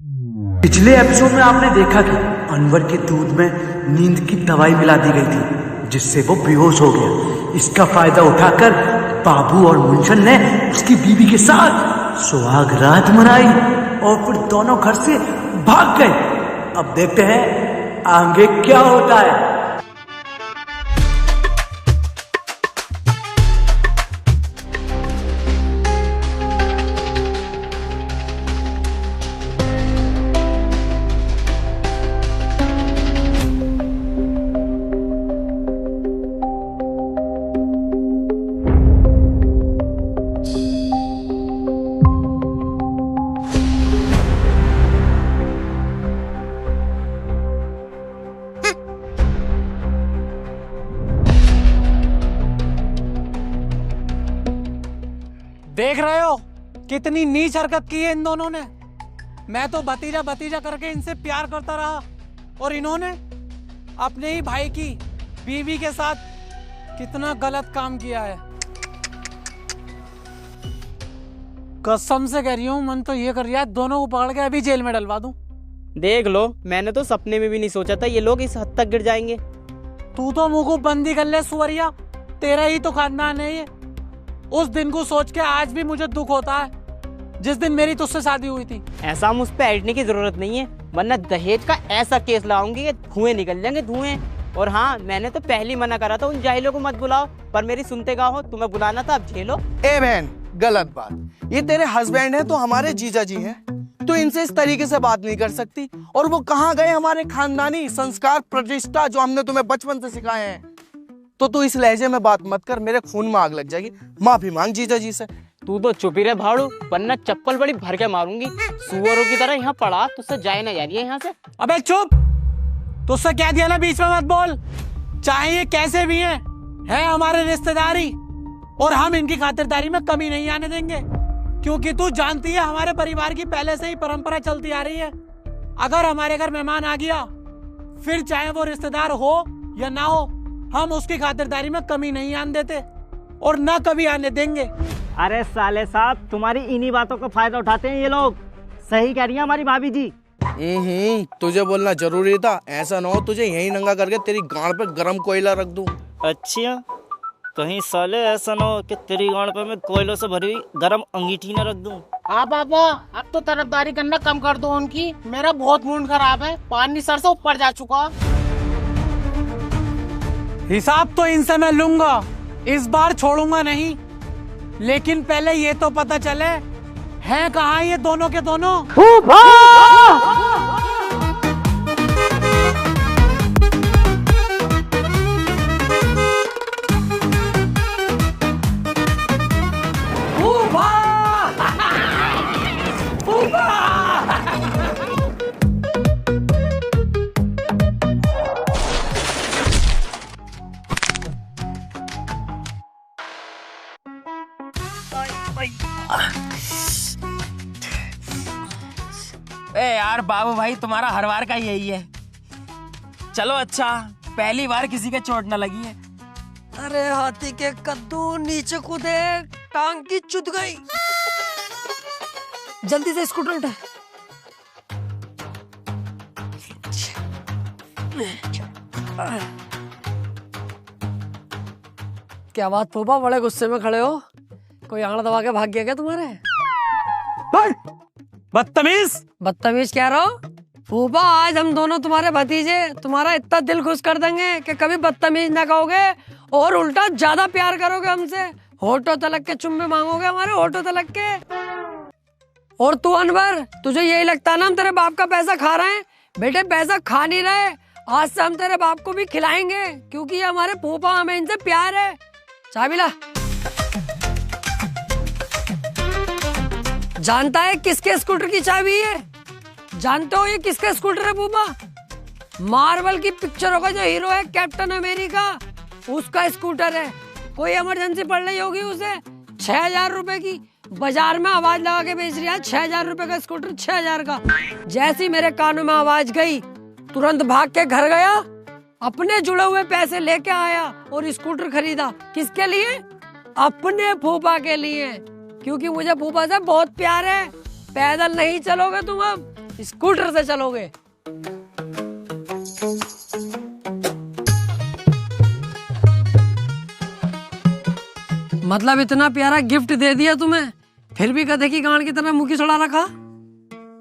पिछले एपिसोड में आपने देखा कि अनवर के दूध में नींद की दवाई मिला दी गई थी, जिससे वो बेहोश हो गया। इसका फायदा उठाकर बाबू और मुंशन ने उसकी बीवी के साथ सुहाग रात मनाई और फिर दोनों घर से भाग गए। अब देखते हैं आगे क्या होता है। देख रहे हो कितनी नीच हरकत की है इन दोनों ने। मैं तो भतीजा भतीजा करके इनसे प्यार करता रहा और इन्होंने अपने ही भाई की बीवी के साथ कितना गलत काम किया है। कसम से कह रही हूँ, मन तो ये कर रहा है दोनों को पकड़ के अभी जेल में डलवा दूं। देख लो, मैंने तो सपने में भी नहीं सोचा था ये लोग इस हद तक गिर जाएंगे। तू तो मुंह को बंदी कर ले सुवरिया, तेरा ही तो खानदान है ये। उस दिन को सोच के आज भी मुझे दुख होता है जिस दिन मेरी तुझसे शादी हुई थी। ऐसा मुझ पे ऐडने की जरूरत नहीं है, वरना दहेज का ऐसा केस लाऊंगी कि धुएं निकल जाएंगे धुएं। और हाँ, मैंने तो पहले ही मना करा था उन जाहिलों को मत बुलाओ, पर मेरी सुनते का हो, तुम्हें बुलाना था, अब झेलो। ए बहन, गलत बात। ये तेरे हस्बैंड हैं तो हमारे जीजा जी हैं, तो इनसे इस तरीके से बात नहीं कर सकती। और वो कहाँ गए हमारे खानदानी संस्कार प्रतिष्ठा जो हमने तुम्हें बचपन से सिखाए हैं। तो तू इस लहजे में बात मत कर, मेरे खून में आग लग जाएगी। माफी मांग जीजा जी से। तू तो चुप ही रहे भाड़ू, वरना चप्पल बड़ी भर के मारूंगी। सुअरों की तरह यहाँ पड़ा, तुझसे जाए ना जा रही है यहाँ से। अबे चुप, तुझसे कह दिया ना बीच में मत बोल। चाहे ये कैसे भी हैं, है हमारे रिश्तेदारी और हम इनकी खातिरदारी में कमी नहीं आने देंगे, क्योंकि तू जानती है हमारे परिवार की पहले से ही परंपरा चलती आ रही है। अगर हमारे घर मेहमान आ गया, फिर चाहे वो रिश्तेदार हो या ना हो, हम उसकी खातिरदारी में कमी नहीं आने देते और ना कभी आने देंगे। अरे साले साहब, तुम्हारी इन्हीं बातों का फायदा उठाते हैं ये लोग। सही कह रही है हमारी भाभी जी। तुझे बोलना जरूरी था। ऐसा ना हो तुझे यही नंगा करके तेरी गांड पे गरम कोयला रख दूं। अच्छा, कहीं साले ऐसा ना हो कि तेरी गांड पे मैं कोयलों से भरी हुई गरम अंगीठी न रख दूं। हाँ पापा, अब तो तरफदारी करना कम कर दो उनकी। मेरा बहुत मूड खराब है, पानी सर से ऊपर जा चुका। हिसाब तो इनसे मैं लूंगा, इस बार छोड़ूंगा नहीं। लेकिन पहले ये तो पता चले हैं कहाँ ये दोनों के दोनों। ए यार बाबू भाई, तुम्हारा हर बार का यही है। चलो अच्छा, पहली बार किसी के चोट न लगी है। अरे हाथी के कद्दू, नीचे कूदे, टांग की चुद गई। जल्दी से स्कूटर उठा। क्या बात फूफा, बड़े गुस्से में खड़े हो? कोई आंगड़ा दबा के भाग गया क्या तुम्हारे? बदतमीज। बदतमीज कह रहा हो? फूफा, आज हम दोनों तुम्हारे भतीजे तुम्हारा इतना दिल खुश कर देंगे कि कभी बदतमीज ना कहोगे और उल्टा ज्यादा प्यार करोगे हमसे। होठों तलक के चुम्बे मांगोगे हमारे, होठों तलक के। और तू अनवर, तुझे यही लगता है ना हम तेरे बाप का पैसा खा रहे हैं? बेटे, पैसा खा नहीं रहे। आज से हम तेरे बाप को भी खिलाएंगे, क्योंकि ये हमारे फूफा, हमें इनसे प्यार है। चाबी ला। जानता है किसके स्कूटर की चाबी है? जानते हो ये किसका स्कूटर है फूफा? मार्वल की पिक्चरों का जो हीरो है कैप्टन अमेरिका, उसका स्कूटर है। कोई इमरजेंसी पड़ रही होगी उसे, 6000 रुपए की बाजार में आवाज लगा के बेच रहा है। 6000 रुपए का स्कूटर, 6000 का। जैसी मेरे कानों में आवाज गई, तुरंत भाग के घर गया, अपने जुड़े हुए पैसे लेके आया और स्कूटर खरीदा। किसके लिए? अपने फूफा के लिए, क्योंकि मुझे फूफा से बहुत प्यार है। पैदल नहीं चलोगे तुम अब, स्कूटर से चलोगे। मतलब इतना प्यारा गिफ्ट दे दिया तुम्हें, फिर भी गधे की गांड की तरह मुंह की सड़ा रखा।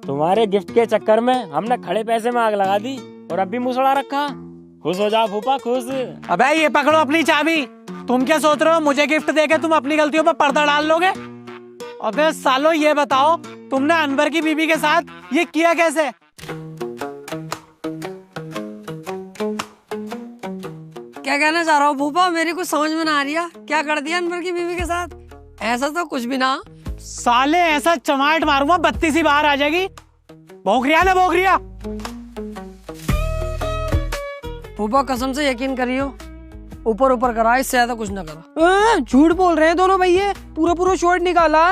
तुम्हारे गिफ्ट के चक्कर में हमने खड़े पैसे में आग लगा दी और अब भी मुसड़ा रखा। खुश हो जाओ फूफा, खुश। अबे ये पकड़ो अपनी चाबी। तुम क्या सोच रहे हो मुझे गिफ्ट देके तुम अपनी गलतियों पर पर्दा डाल लोगे? अबे सालो ये बताओ तुमने अनवर की बीबी के साथ ये किया कैसे? क्या कहना चाह रहा हो फूफा? मेरी कुछ समझ में ना आ रही है। क्या कर दिया अनवर की बीवी के साथ? ऐसा तो कुछ भी ना। साले ऐसा चमाट मारूंगा बत्ती सी बाहर आ जाएगी। भोगरिया ना भोगरिया। फूफा कसम से यकीन करियो, ऊपर ऊपर करा, इससे ज्यादा कुछ ना करा। झूठ बोल रहे हैं दोनों भैया, पूरा पूरा शॉर्ट निकाला।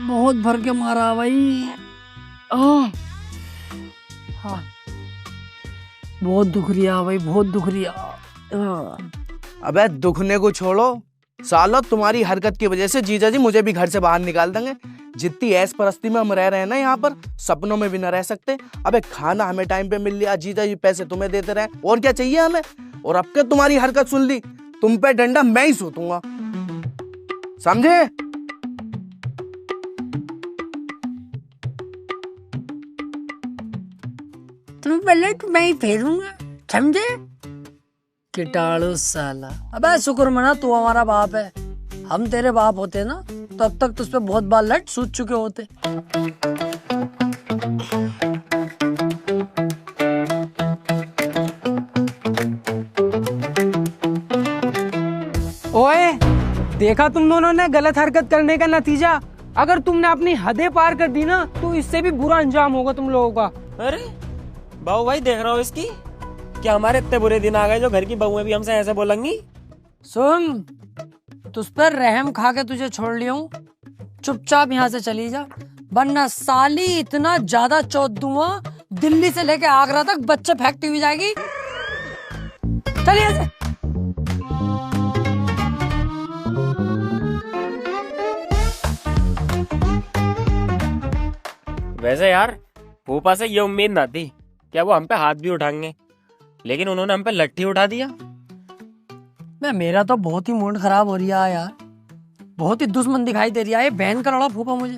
बहुत भर के मारा भाई। बहुत दुख रिया भाई, बहुत दुख रिया। अबे दुखने को छोड़ो सालो, तुम्हारी हरकत की वजह से जीजा जी मुझे भी घर से बाहर निकाल देंगे। जितनी ऐश परस्ती में हम रह रहे हैं ना यहाँ पर, सपनों में भी न रह सकते। अबे खाना हमें टाइम पे मिल लिया, जीजा जी पैसे तुम्हें देते रहे, और क्या चाहिए हमें? और अब के तुम्हारी हरकत सुन ली, तुम पे डंडा मैं ही सूतूंगा, समझे? तुम पहले मैं ही फेरूंगा, समझे? कीटाणु साला। अबे शुक्र मना तू हमारा बाप है। हम तेरे बाप होते ना तो अब तक तुझ पे बहुत बार लट सूझ चुके होते। ओए, देखा तुम दोनों ने गलत हरकत करने का नतीजा। अगर तुमने अपनी हदें पार कर दी ना तो इससे भी बुरा अंजाम होगा तुम लोगों का। अरे बाबू भाई, देख रहा हो इसकी? क्या हमारे इतने बुरे दिन आ गए जो घर की बहुएं भी हमसे ऐसे बोलेंगी? सुन, तुझ पर रहम खा के तुझे छोड़ लिया हूँ, चुपचाप यहाँ से चली जा, वरना साली इतना ज्यादा चौथ दूंगा, दिल्ली से लेके आगरा तक बच्चे फेंकती हुई जाएगी। चलिए यहाँ से। वैसे यार फूफा से ये उम्मीद ना थी क्या वो हम पे हाथ भी उठाएंगे, लेकिन उन्होंने हम पे लट्ठी उठा दिया। मैं मेरा तो बहुत ही मूड खराब हो रहा है यार, बहुत ही दुश्मन दिखाई दे रही है ये बहन का लड़ा फूफा मुझे।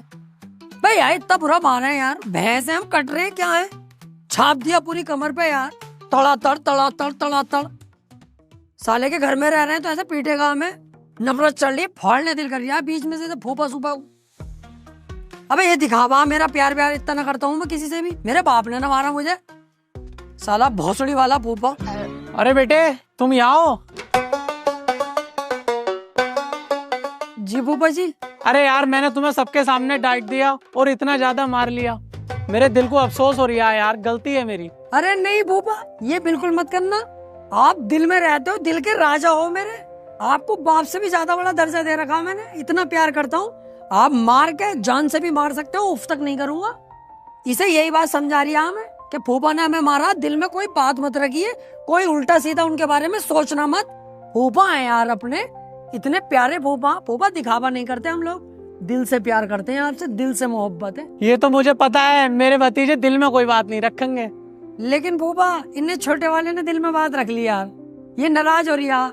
भाई यार इतना बुरा मारा है यार, भैंस है हम कट रहे हैं क्या है? छाप दिया पूरी कमर पे यार, तड़ातड़ तड़ातड़ तड़ातड़। साले के घर में रह रहे हैं तो ऐसे पीटेगा हमें, नफरत चढ़ रही, फाड़ने दिल कर रहा है बीच में से फूफा सूफा। अबे ये दिखावा, मेरा प्यार प्यार इतना ना करता हूँ मैं किसी से भी, मेरे बाप ने ना मारा मुझे, साला भोसड़ी वाला फूफा। अरे बेटे तुम यहाँ हो? जी फूफा जी। अरे यार मैंने तुम्हें सबके सामने डांट दिया और इतना ज्यादा मार लिया, मेरे दिल को अफसोस हो रहा है यार, गलती है मेरी। अरे नहीं फूफा, ये बिल्कुल मत करना, आप दिल में रहते हो, दिल के राजा हो मेरे, आपको बाप से भी ज्यादा बड़ा दर्जा दे रखा मैंने, इतना प्यार करता हूँ। आप मार के जान से भी मार सकते हो, उफ तक नहीं करूंगा। इसे यही बात समझा रही है हमें कि फूफा ने हमें मारा, दिल में कोई बात मत रखिए, कोई उल्टा सीधा उनके बारे में सोचना मत। फूफा है यार अपने, इतने प्यारे फूफा। फूफा दिखावा नहीं करते हम लोग, दिल से प्यार करते हैं आपसे, दिल से मोहब्बत है। ये तो मुझे पता है, मेरे भतीजे दिल में कोई बात नहीं रखेंगे। लेकिन फूफा इन्हें छोटे वाले ने दिल में बात रख ली यार, ये नाराज हो रही है,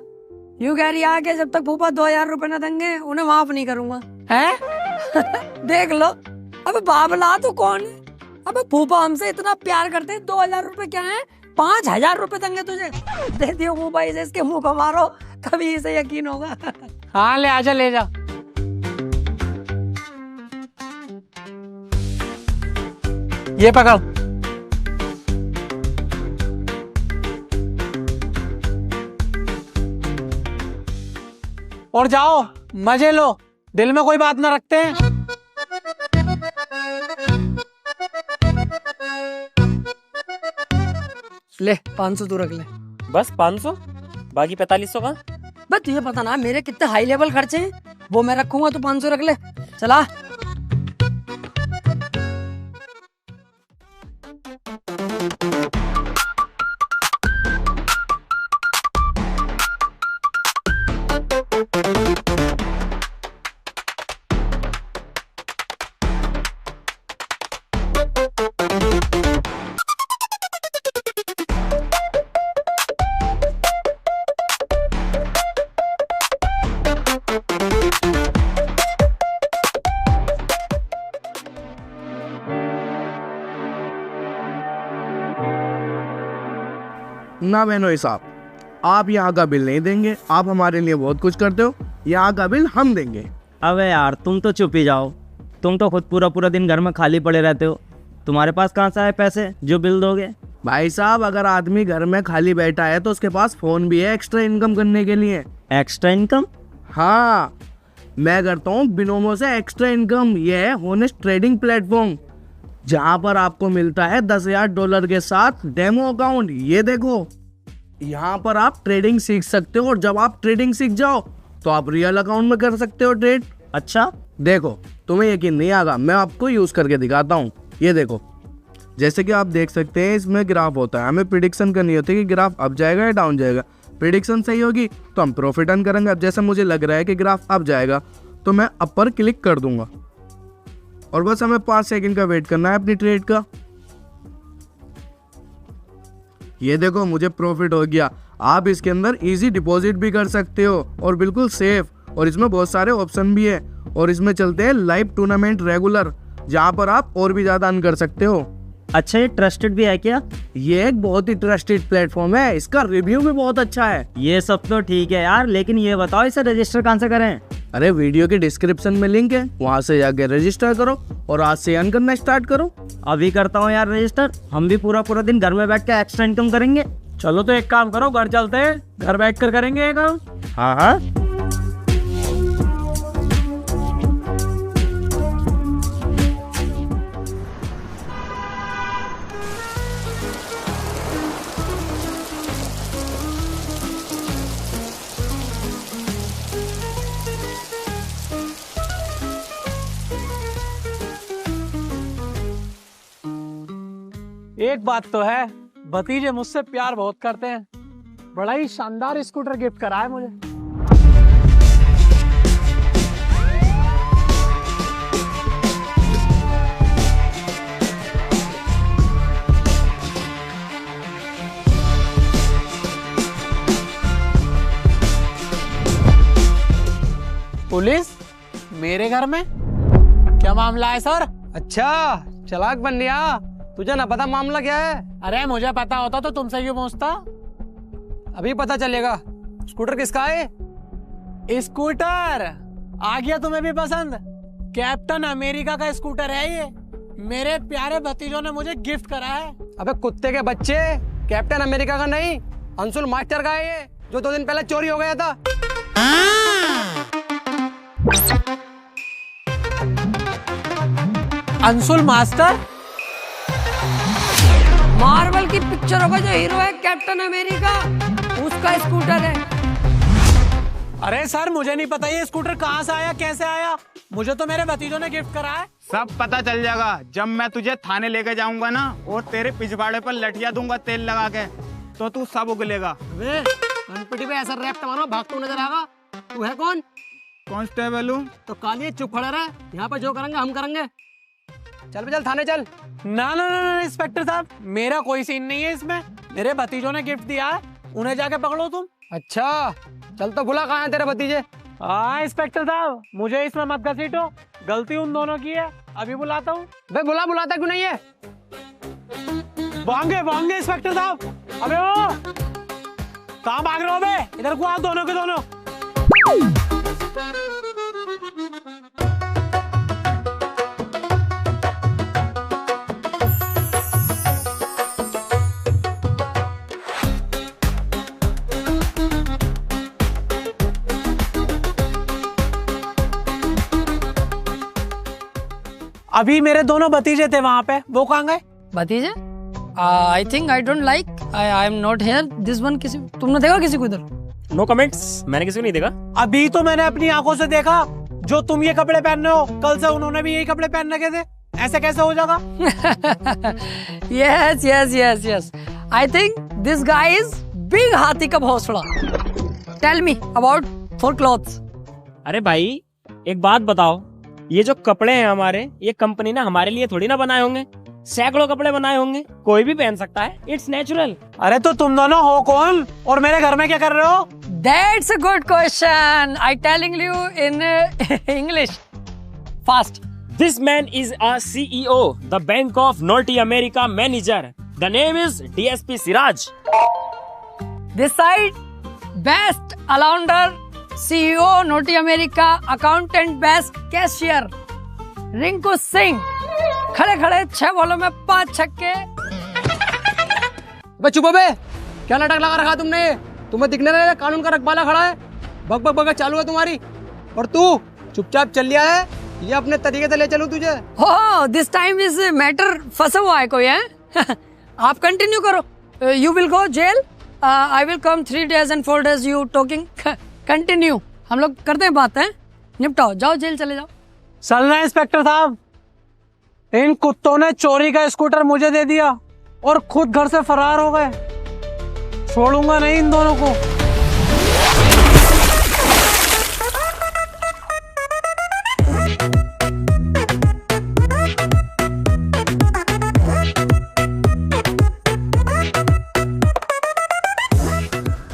यूं कह रही है कि जब तक फूफा 2000 रुपए न देंगे उन्हें माफ नहीं करूंगा। हैं? देख लो, अबे बाबला तो कौन है? अबे फूफा हमसे इतना प्यार करते हैं, 2000 रुपए क्या है, 5000 रुपए देंगे तुझे, दे दियो फूफा इसे, इसके मुंह को मारो तभी इसे यकीन होगा। हाँ ले आजा, ले जा। ये पकड़। और जाओ मजे लो, दिल में कोई बात ना रखते हैं। ले 500 तू रख ले। बस 500? बाकी 4500 का? बस तुझे पता ना मेरे कितने हाई लेवल खर्चे हैं, वो मैं रखूंगा, तू 500 रख ले। चला। ना बहनों साहब, आप यहाँ का बिल नहीं देंगे। आप हमारे लिए बहुत कुछ करते हो, यहाँ का बिल हम देंगे। अबे यार तुम तो चुप ही जाओ। तुम तो खुद पूरा पूरा दिन घर में खाली पड़े रहते हो। तुम्हारे पास कहाँ से आए पैसे जो बिल दोगे? भाई साहब, अगर आदमी घर में खाली बैठा है तो उसके पास फोन भी है एक्स्ट्रा इनकम करने के लिए। Extra income? हाँ, मैं करता हूँ बिनोमो से एक्स्ट्रा इनकम। ये है होनेस्ट ट्रेडिंग प्लेटफॉर्म, जहाँ पर आपको मिलता है $10,000 के साथ डेमो अकाउंट। ये देखो, यहाँ पर आप ट्रेडिंग सीख सकते हो, और जब आप ट्रेडिंग सीख जाओ तो आप रियल अकाउंट में कर सकते हो ट्रेड। अच्छा, देखो, तुम्हें यकीन नहीं आएगा, मैं आपको यूज करके दिखाता हूँ। ये देखो, जैसे कि आप देख सकते हैं इसमें ग्राफ होता है। हमें प्रिडिक्शन करनी होती है कि ग्राफ अप जाएगा या डाउन जाएगा। प्रिडिक्शन सही होगी तो हम प्रॉफिट अर्न करेंगे। अब जैसे मुझे लग रहा है कि ग्राफ अप जाएगा तो मैं अप पर क्लिक कर दूंगा, और बस हमें 5 सेकंड का वेट करना है अपनी ट्रेड का। ये देखो, मुझे प्रॉफिट हो गया। आप इसके अंदर इजी डिपॉजिट भी कर सकते हो और बिल्कुल सेफ, और इसमें बहुत सारे ऑप्शन भी है। और इसमें चलते हैं लाइव टूर्नामेंट रेगुलर, जहाँ पर आप और भी ज्यादा अर्न कर सकते हो। अच्छा, ये ट्रस्टेड भी है क्या? ये एक बहुत ही ट्रस्टेड प्लेटफॉर्म है, इसका रिव्यू भी बहुत अच्छा है। ये सब तो ठीक है यार, लेकिन ये बताओ इसे रजिस्टर कहाँ से करें? अरे, वीडियो के डिस्क्रिप्शन में लिंक है, वहाँ से जाके रजिस्टर करो और आज से अर्न करना स्टार्ट करो। अभी करता हूँ यार रजिस्टर। हम भी पूरा पूरा दिन घर में बैठ के एक्स्ट्रा इनकम करेंगे। चलो तो एक काम करो, घर चलते हैं, घर बैठ कर करेंगे ये काम। हाँ हाँ। एक बात तो है, भतीजे मुझसे प्यार बहुत करते हैं। बड़ा ही शानदार स्कूटर गिफ्ट करा है मुझे। पुलिस मेरे घर में? क्या मामला है सर? अच्छा, चालाक बन गया। तुझे ना पता मामला क्या है? अरे मुझे पता होता तो तुमसे क्यों पूछता? अभी पता चलेगा। स्कूटर किसका है? स्कूटर आ गया तुम्हें भी पसंद? कैप्टन अमेरिका का स्कूटर है ये। मेरे प्यारे भतीजों ने मुझे गिफ्ट करा है। अबे कुत्ते के बच्चे, कैप्टन अमेरिका का नहीं, अंशुल मास्टर का है ये, जो 2 दिन पहले चोरी हो गया था। अंशुल मास्टर? मार्वल की पिक्चरों का जो हीरो है कैप्टन अमेरिका, उसका स्कूटर है। अरे सर, मुझे नहीं पता ये स्कूटर कहाँ से आया, कैसे आया। मुझे तो मेरे भतीजों ने गिफ्ट करा है। सब पता चल जाएगा जब मैं तुझे थाने लेके जाऊंगा ना, और तेरे पिछवाड़े पर लठिया दूंगा तेल लगा के, तो तू सब उगलेगा। वे कनपटी पे ऐसा रैप मारो, भागता नजर आएगा। तू है कौन? कांस्टेबल हूँ। तो काली चुप खड़ा रहा, यहाँ पे जो करेंगे हम करेंगे। चल बे चल, थाने चल। ना ना ना इंस्पेक्टर साहब, मेरा कोई सीन नहीं है इसमें। मेरे भतीजों ने गिफ्ट दिया है, उन्हें जाके पकड़ो तुम। अच्छा चल, तो बुला कहाँ है तेरे भतीजे? हाँ इंस्पेक्टर साहब, मुझे इसमें मत घसीटो, गलती उन दोनों की है। अभी बुलाता हूँ। बे बुलाता क्यों नहीं है? भागेंगे इंस्पेक्टर साहब। अबे ओ, कहाँ भाग रहे हो बे? इधर को आओ दोनों के दोनों। अभी मेरे दोनों भतीजे थे वहां पे, वो कहाँ गए? भतीजे? I think I don't like I am not here. This one किसी तुमने देखा किसी को इधर? नो कमेंट्स, मैंने किसी को नहीं देखा। अभी तो मैंने अपनी आंखों से देखा, जो तुम ये कपड़े पहन रहे हो कल से उन्होंने भी यही कपड़े पहन रखे थे। ऐसे कैसे हो जाएगा? Yes yes yes yes, I think this guy is big हाथी का भौसड़ा। Tell me about for clothes. अरे भाई एक बात बताओ, ये जो कपड़े हैं हमारे, ये कंपनी ने हमारे लिए थोड़ी ना बनाए होंगे। सैकड़ों कपड़े बनाए होंगे, कोई भी पहन सकता है। It's natural. अरे तो तुम दोनों हो कौन और मेरे घर में क्या कर रहे हो? That's a good question. I telling you in English. Fast. This man is a CEO, the Bank of North America manager. The name is DSP Siraj. This side, best allrounder, CEO, North America, accountant, best cashier, Rinku Singh. खड़े खड़े 6 बॉलों में 5 छक्के। बे चुप हो बे, क्या नाटक लगा रखा तुमने? तुम्हें दिखने रहा है कानून का रखवाला खड़ा है, बक बक बक चालू है तुम्हारी। और तू चुपचाप चल लिया है, ये अपने तरीके से ले चलूं तुझे? हो दिस टाइम इज मैटर फंसा हुआ है कोई है। आप कंटिन्यू करो। You will go jail, I will come 3 days and 4 days। You talking continue. हम लोग करते हैं बात है, निपटाओ, जाओ जेल चले जाओ। चलना इंस्पेक्टर साहब, इन कुत्तों ने चोरी का स्कूटर मुझे दे दिया और खुद घर से फरार हो गए। छोड़ूंगा नहीं इन दोनों को।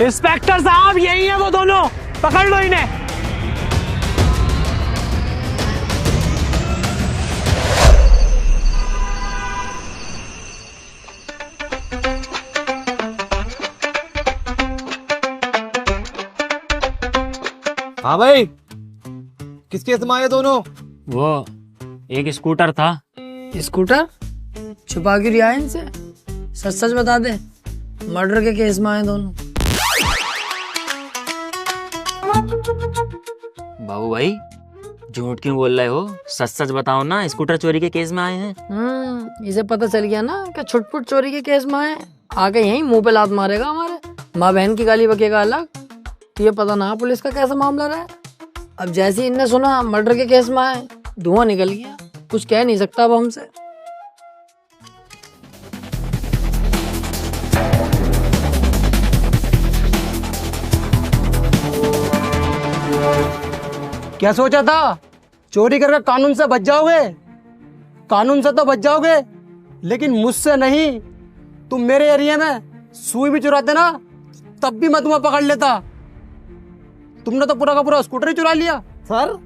इंस्पेक्टर साहब यही है वो दोनों, पकड़ लो इन्हें। हाँ भाई, किस केस में आए दोनों? वो एक स्कूटर था। स्कूटर छुपा के रिया इनसे, सच सच बता दे, मर्डर के केस में आए दोनों। बाबू भाई झूठ क्यों बोल रहे हो? सच सच बताओ ना, स्कूटर चोरी के केस में आए हैं। इसे पता चल गया ना कि छुटपुट चोरी के केस में आए, आके यहीं मुंह पे लात मारेगा हमारे, माँ बहन की गाली बकेगा अलग। ये पता ना पुलिस का कैसा मामला रहा है। अब जैसे इनने सुना मर्डर के केस में आए, धुआं निकल गया, कुछ कह नहीं सकता अब हमसे। क्या सोचा था? चोरी करके कानून से बच जाओगे? कानून से तो बच जाओगे, लेकिन मुझसे नहीं। तुम मेरे एरिया में सुई भी चुराते ना, तब भी मैं तुम्हें पकड़ लेता। तुमने तो पूरा का पूरा स्कूटर ही चुरा लिया। सर,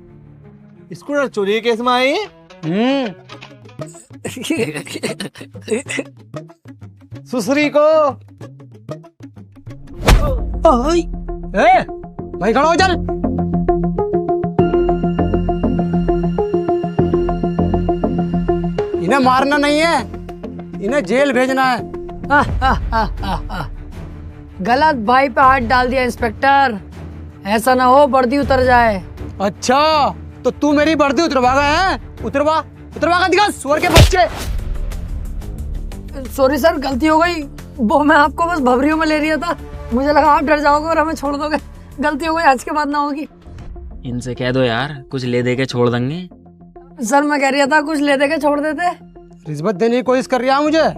स्कूटर चोरी के केस में आए हैं? सुसरी को भाई खड़ा हो, चल। इन्हें मारना नहीं है, इन्हें जेल भेजना है। गलत भाई पे हाथ डाल दिया इंस्पेक्टर, ऐसा ना हो वर्दी उतर जाए। अच्छा, तो तू मेरी वर्दी उतरवा गया है? उतरवा उतरवा दिखा, सुअर के बच्चे। सॉरी सर, गलती हो गई। वो मैं आपको बस भवरियों में ले रहा था, मुझे लगा आप डर जाओगे और हमें छोड़ दोगे। गलती हो गई, आज के बाद ना होगी। इनसे कह दो यार, कुछ ले दे के छोड़ देंगे। सर मैं कह रहा था कुछ ले दे के छोड़ देते। रिश्वत देने की कोशिश कर रहा है मुझे।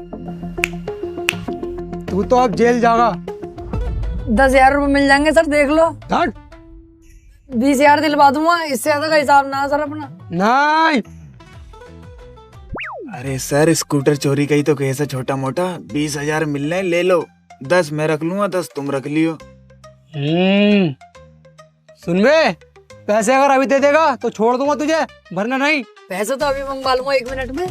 तू तो अब जेल जाएगा। 10,000 रुपए मिल जाएंगे सर, देख लो। 20,000 दिलवा दूंगा, इससे ज्यादा का हिसाब ना सर अपना। नहीं। अरे सर, स्कूटर चोरी का ही तो केस है छोटा मोटा। 20,000 मिलने, ले लो। 10 मैं रख लूंगा, 10 तुम रख लियो। सुन बे, पैसे अगर अभी दे देगा तो छोड़ दूंगा तुझे, वरना नहीं। पैसे तो अभी मंगवा लूंगा 1 मिनट में।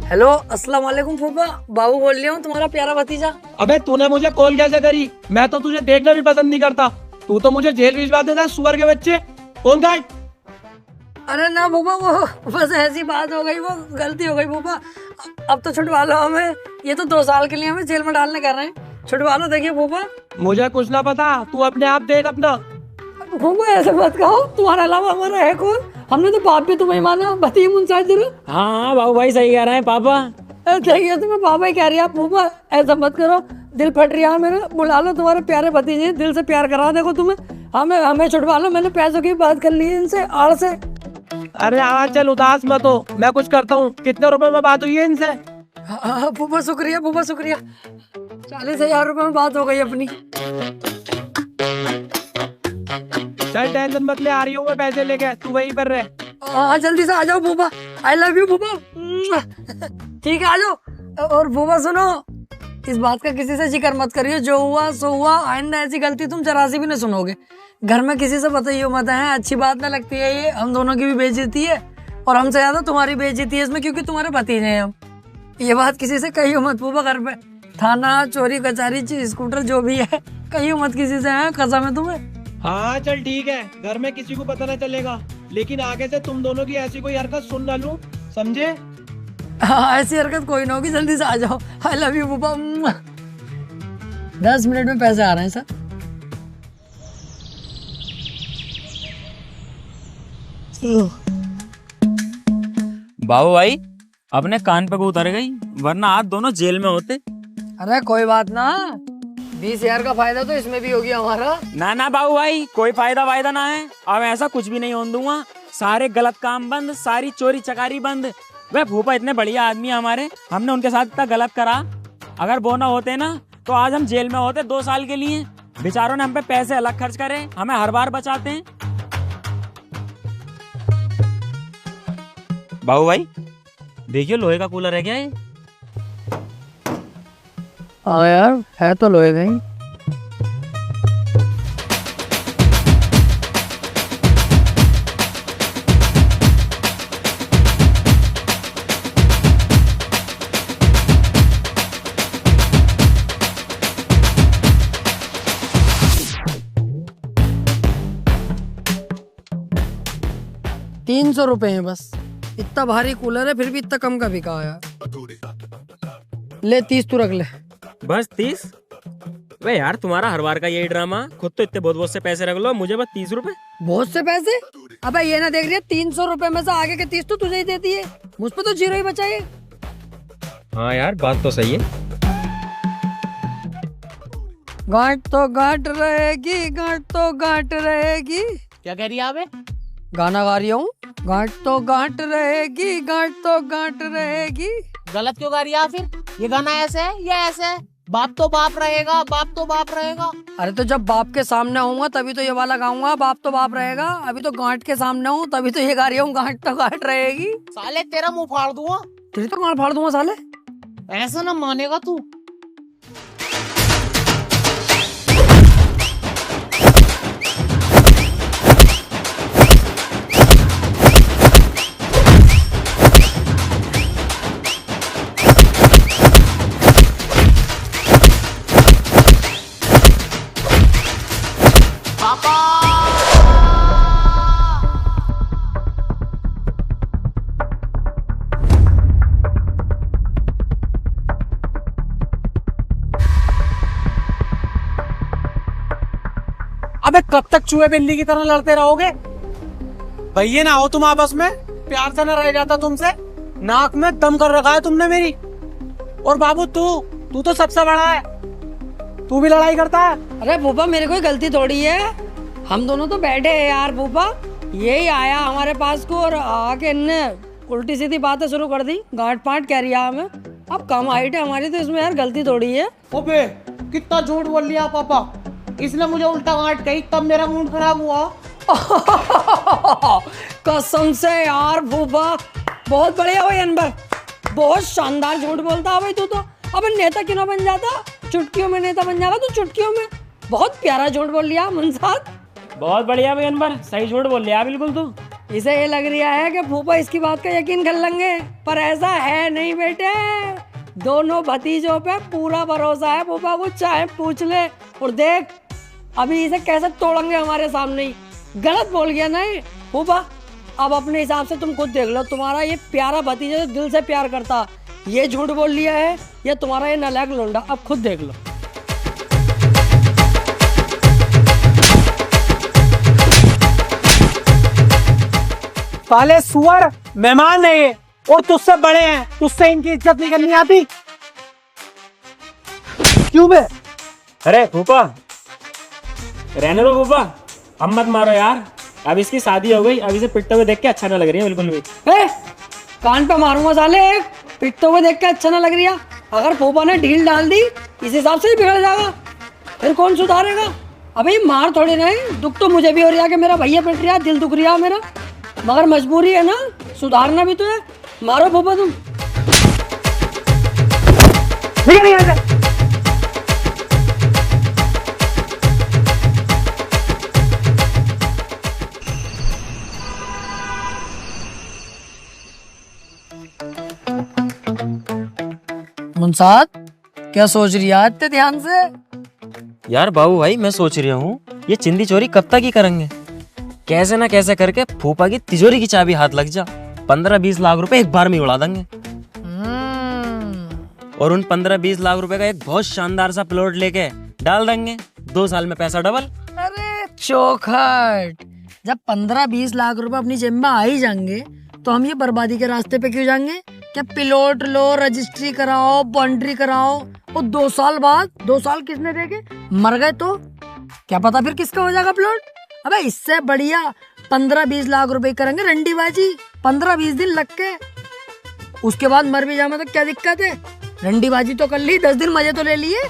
हेलो, अस्सलाम वालेकुम फूफा, बाबू बोल रही हूँ, तुम्हारा प्यारा भतीजा। अबे तूने मुझे कॉल कैसे करी? मैं तो तुझे देखना भी पसंद नहीं करता, तू तो मुझे जेल भिजवा देता है, सुअर के बच्चे। कौन था? अरे ना फूफा, वो बस ऐसी बात हो गई, वो गलती हो गई फूफा। अब तो छुटवा लो हमें, ये तो 2 साल के लिए हमें जेल में डालने कर रहे हैं। छुटवा लो, देखिए फूफा। मुझे कुछ ना पता, तू अपने आप देख अपना। फूफा ऐसे मत कहो, तुम्हारे अलावा हमारा है कौन? हमने तो बाप भी तुम्हें माना, बताइए मुंशा जरूर। हाँ बाबू भाई सही कह रहे हैं पापा। देखिए तुम्हें पापा ही कह रही है। फूफा ऐसा मत करो, दिल फट रहा है मेरा। बुला लो तुम्हारे प्यारे भतीजे, दिल से प्यार करा देखो तुम्हें। हमें छुड़वा लो, मैंने पैसों की बात कर ली है इनसे आड़ से। अरे हाँ चल उदास मत हो, मैं कुछ करता हूँ। कितने रुपए में बात हुई है इनसे? हाँ फूफा शुक्रिया, फूफा शुक्रिया। 40,000 रुपए में बात हो गई अपनी। चल टेंशन मत ले, आ रही हूँ मैं पैसे लेके, तू वहीं पर रह। हाँ जल्दी से आ जाओ फूफा। आई लव यू फूफा। ठीक है आ जाओ। और फूफा सुनो, इस बात का किसी से जिक्र मत करियो, जो हुआ सो हुआ। आइंदा ऐसी गलती तुम जरा सी भी नहीं सुनोगे। घर में किसी से बताइयो मत है, अच्छी बात ना लगती है ये। हम दोनों की भी बेइज्जती है और हमसे ज्यादा तुम्हारी बेइज्जती है इसमें, क्योंकि तुम्हारे भतीजे हैं हम। ये बात किसी से कहियो मत फूफा। घर पे थाना, चोरी, कचहरी, स्कूटर जो भी है, कहियो मत किसी से, है कसम है तुम्हें। हाँ चल ठीक है, घर में किसी को पता ना चलेगा, लेकिन आगे से तुम दोनों की ऐसी कोई हरकत सुन ना लूं, समझे? हाँ ऐसी हरकत कोई ना होगी, जल्दी से आ जाओ। आई लव यू पापा। 10 मिनट में पैसे आ रहे हैं सर। बाबू भाई अपने कान पे उतर गई, वरना आज दोनों जेल में होते। अरे कोई बात ना, 20,000 का फायदा तो इसमें भी हो गया हमारा। ना ना बाबू भाई, कोई फायदा ना है। अब ऐसा कुछ भी नहीं होने दूंगा। सारे गलत काम बंद, सारी चोरी चकारी बंद। वे फूफा इतने बढ़िया आदमी हमारे, हमने उनके साथ इतना गलत करा। अगर वो ना होते ना तो आज हम जेल में होते 2 साल के लिए। बेचारों ने हम पे पैसे अलग खर्च करे, हमें हर बार बचाते हैं। बाबू भाई देखिए लोहे का कूलर है क्या ये? हाँ यार है तो लोहे का ही। ₹300 है बस। इतना भारी कूलर है फिर भी इतना कम का बिका यार। ले 30 तू रख ले। बस 30? वे यार तुम्हारा हर बार का यही ड्रामा। खुद तो इतने बहुत से पैसे रख लो, मुझे बस 30 रुपए। बहुत से पैसे? अबे ये ना देख रही है, 300 रुपए में से आगे के 30 तो तुझे ही देती है, मुझ पे तो 0 ही बचा है। हाँ यार बात तो सही है। गांठ तो गांठ रहेगी, गांठ तो गांठ रहेगी। क्या कह रही है आप? गाना गा रही हूँ। गांठ तो गांठ रहेगी, गांठ तो गांठ रहेगी। गलत क्यों गा रही है फिर? ये गाना ऐसे है या ऐसे है? बाप तो बाप रहेगा, बाप तो बाप रहेगा। अरे तो जब बाप के सामने आऊंगा तभी तो ये वाला गाऊंगा, बाप तो बाप रहेगा। अभी तो गांठ के सामने हूँ तभी तो ये गा रही हूँ, गांठ तो गांठ रहेगी। साले तेरा मुंह फाड़ दूंगा। तेरी तो गांठ फाड़ दूंगा साले। ऐसा ना मानेगा तू। अबे कब तक चूहे बिल्ली की तरह लड़ते रहोगे? भैया ना हो तुम आपस में, प्यार से ना रह जाता तुमसे। नाक में दम कर रखा है तुमने मेरी। और बाबू तू तो सबसे बड़ा है, तू भी लड़ाई करता है। अरे फूफा मेरी कोई गलती थोड़ी है, हम दोनों तो बैठे हैं यार। फूफा यही आया हमारे पास को और आके इनने उल्टी सीधी बातें शुरू कर दी, गांठ पाट कह रिया हमें। अब कम हाइट है हमारी तो इसमें यार गलती थोड़ी है। ओबे कितना झूठ बोल लिया पापा, इसने मुझे उल्टा गांठ कही तब मेरा मूड खराब हुआ। कसम से यार फूफा बहुत बढ़िया भाई अनबर, बहुत शानदार झूठ बोलता है भाई तू तो। अब नेता क्यों ना बन जाता, चुटकियों में नेता बन जाता तू, चुटकियों में। बहुत प्यारा झूठ बोल लिया मुंसाद। बहुत बढ़िया भाई अनबर, सही झूठ बोल लिया बिल्कुल तू। इसे ये लग रहा है कि फूफा इसकी बात का यकीन कर लेंगे, पर ऐसा है नहीं बेटे। दोनों भतीजों पे पूरा भरोसा है फूफा को, चाहे पूछ ले। और देख अभी इसे कैसे तोड़ेंगे हमारे सामने ही। गलत बोल गया नहीं फूफा, अब अपने हिसाब से तुम खुद देख लो। तुम्हारा ये प्यारा भतीजा जो दिल से प्यार करता, ये झूठ बोल लिया है, या तुम्हारा ये नालायक लोंडा, अब खुद देख लो। साले सुअर मेहमान है ये, और तुझसे बड़े हैं, तुझसे इनकी इज्जत नहीं करनी आती। क्यों बे? अरे फूफा, रहने दो फूफा, अब मत मारो यार। अब इसकी शादी हो गई, अब इसे पिटते हुए देख के अच्छा ना लग रही है बिल्कुल भी। कान पे मारूंगा साले, पिटते हुए देख के अच्छा ना लग रही है। अगर फूफा ने ढील डाल दी इस हिसाब से ही बिगड़ जाएगा, फिर कौन सुधारेगा? अबे मार थोड़ी नहीं, दुख तो मुझे भी हो रहा है कि मेरा भैया पिट रहा, दिल दुख रहा मेरा, मगर मजबूरी है ना, सुधारना भी तो है। मारो फूफा तुम। निकल यहाँ से। मुंसाद क्या सोच रही है इतने ध्यान से? यार बाबू भाई, मैं सोच रहा हूँ ये चिंदी चोरी कब तक ही करेंगे। कैसे ना कैसे करके फूफा की तिजोरी की चाबी हाथ लग जा, 15-20 लाख रुपए एक बार में उड़ा देंगे। और उन 15-20 लाख रुपए का एक बहुत शानदार सा प्लॉट लेके डाल देंगे, 2 साल में पैसा डबल। अरे चौखट, जब 15-20 लाख रुपए अपनी जेब में आ ही जाएंगे तो हम ये बर्बादी के रास्ते पे क्यों जाएंगे? क्या प्लॉट लो, रजिस्ट्री कराओ, बाउंड्री कराओ, और 2 साल बाद, 2 साल किसने देखे? मर गए तो क्या पता फिर किसका हो जाएगा प्लॉट। अबे इससे बढ़िया 15-20 लाख रुपए करेंगे रंडीबाजी, 15-20 दिन लग के, उसके बाद मर भी जाए तो क्या दिक्कत है? रंडीबाजी तो कर ली, 10 दिन मजे तो ले लिए।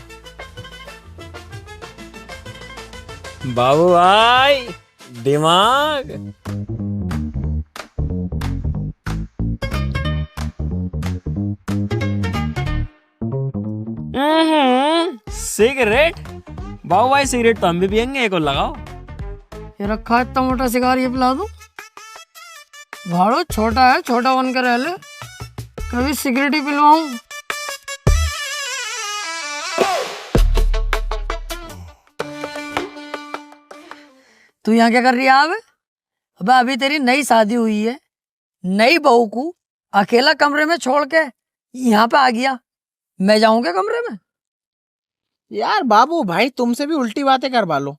बाबू भाई दिमाग। सिगरेट? बाबू भाई सिगरेट तो हम भी पियेंगे, एक और लगाओ। ये रखा है इतना मोटा सिगार, ये पिला दूं? भाड़ो छोटा है, छोटा बन कर रह ले, कभी सिगरेट ही पिलवाऊं। तू यहाँ क्या कर रही है अब? अबे अभी तेरी नई शादी हुई है, नई बहू को अकेला कमरे में छोड़ के यहाँ पे आ गया, मैं जाऊंगा कमरे में? यार बाबू भाई, तुमसे भी उल्टी बातें करवा लो।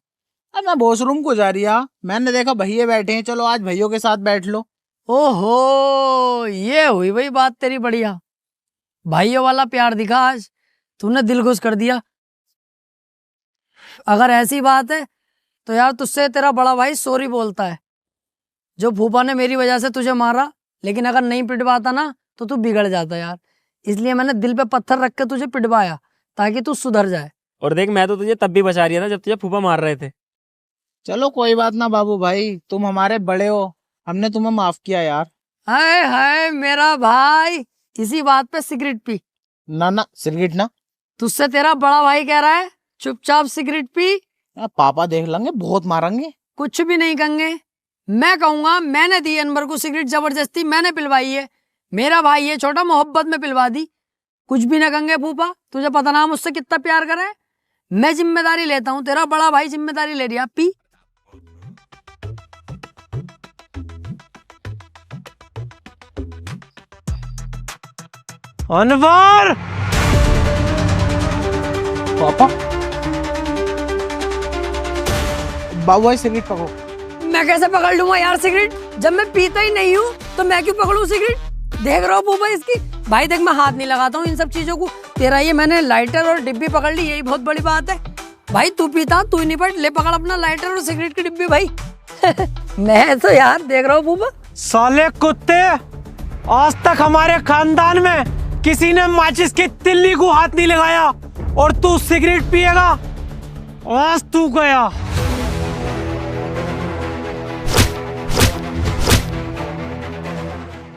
अब मैं वॉशरूम को जा रही, मैंने देखा भैया बैठे हैं, चलो आज भैयों के साथ बैठ लो। ओहो, ये हुई भाई बात तेरी बढ़िया। भाइयों वाला प्यार दिखा आज, तूने दिल खुश कर दिया। अगर ऐसी बात है तो यार तुझसे तेरा बड़ा भाई सॉरी बोलता है। जो फूफा ने मेरी वजह से तुझे मारा, लेकिन अगर नहीं पिटवाता ना तो तू बिगड़ जाता यार, इसलिए मैंने दिल पे पत्थर रख के तुझे पिटवाया ताकि तू सुधर जाए। और देख, मैं तो तुझे तब भी बचा रही था जब तुझे फूफा मार रहे थे। चलो कोई बात ना बाबू भाई, तुम हमारे बड़े हो, हमने तुम्हें माफ किया यार। हाय हाय मेरा भाई, इसी बात पे सिगरेट पी। ना ना, सिगरेट ना। तुझसे तेरा बड़ा भाई कह रहा है चुपचाप सिगरेट पी। पापा देख लेंगे, बहुत मारेंगे। कुछ भी नहीं कहेंगे, मैं कहूंगा मैंने दी अनवर को सिगरेट, जबरदस्ती मैंने पिलवाई है, मेरा भाई है छोटा, मोहब्बत में पिलवा दी। कुछ भी ना कहेंगे फूफा, तुझे पता ना मुझसे कितना प्यार करे। मैं जिम्मेदारी लेता हूँ, तेरा बड़ा भाई जिम्मेदारी ले रही है। पी। अनवर! पापा, बाबू भाई सिगरेट पकड़ो। मैं कैसे पकड़ लूंगा यार सिगरेट, जब मैं पीता ही नहीं हूँ तो मैं क्यों पकड़ूं सिगरेट? देख रहा हो फूफा इसकी। भाई देख, मैं हाथ नहीं लगाता हूँ इन सब चीजों को, तेरा ये मैंने लाइटर और डिब्बी पकड़ ली, यही बहुत बड़ी बात है। भाई तू पीता, तू ही नहीं पड़, ले पकड़ अपना लाइटर और सिगरेट की डिब्बी भाई। मैं तो यार देख रहा हूँ फूफा। साले कुत्ते, आज तक हमारे खानदान में किसी ने माचिस की तिल्ली को हाथ नहीं लगाया, और तू सिगरेट पिएगा? आज तू गया।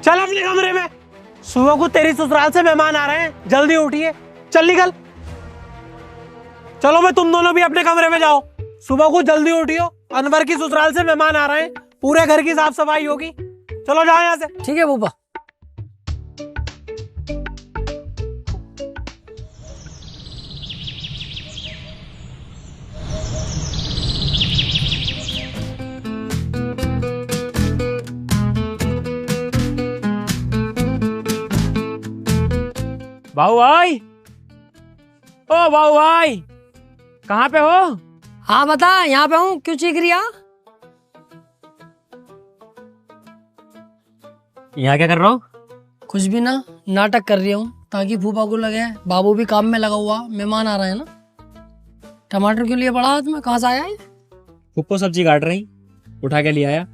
चल अपने कमरे में, सुबह को तेरी ससुराल से मेहमान आ रहे हैं, जल्दी उठिए, चल निकल। चलो मैं, तुम दोनों भी अपने कमरे में जाओ, सुबह को जल्दी उठियो, अनवर की ससुराल से मेहमान आ रहे हैं, पूरे घर की साफ सफाई होगी। चलो जाओ यहाँ से। ठीक है फूफा। बाबू भाई, ओ बाबू भाई, कहाँ पे हो? हाँ बता, यहाँ पे हूँ, क्यों चीख रही है? यहाँ क्या कर रहा हो? कुछ भी ना, नाटक कर रही हूँ ताकि फूफा को लगे बाबू भी काम में लगा हुआ, मेहमान आ रहे हैं ना। टमाटर क्यों लिए पड़ा हाथ में, कहाँ से आया है? फुप्पो सब्जी काट रही, उठा के ले आया।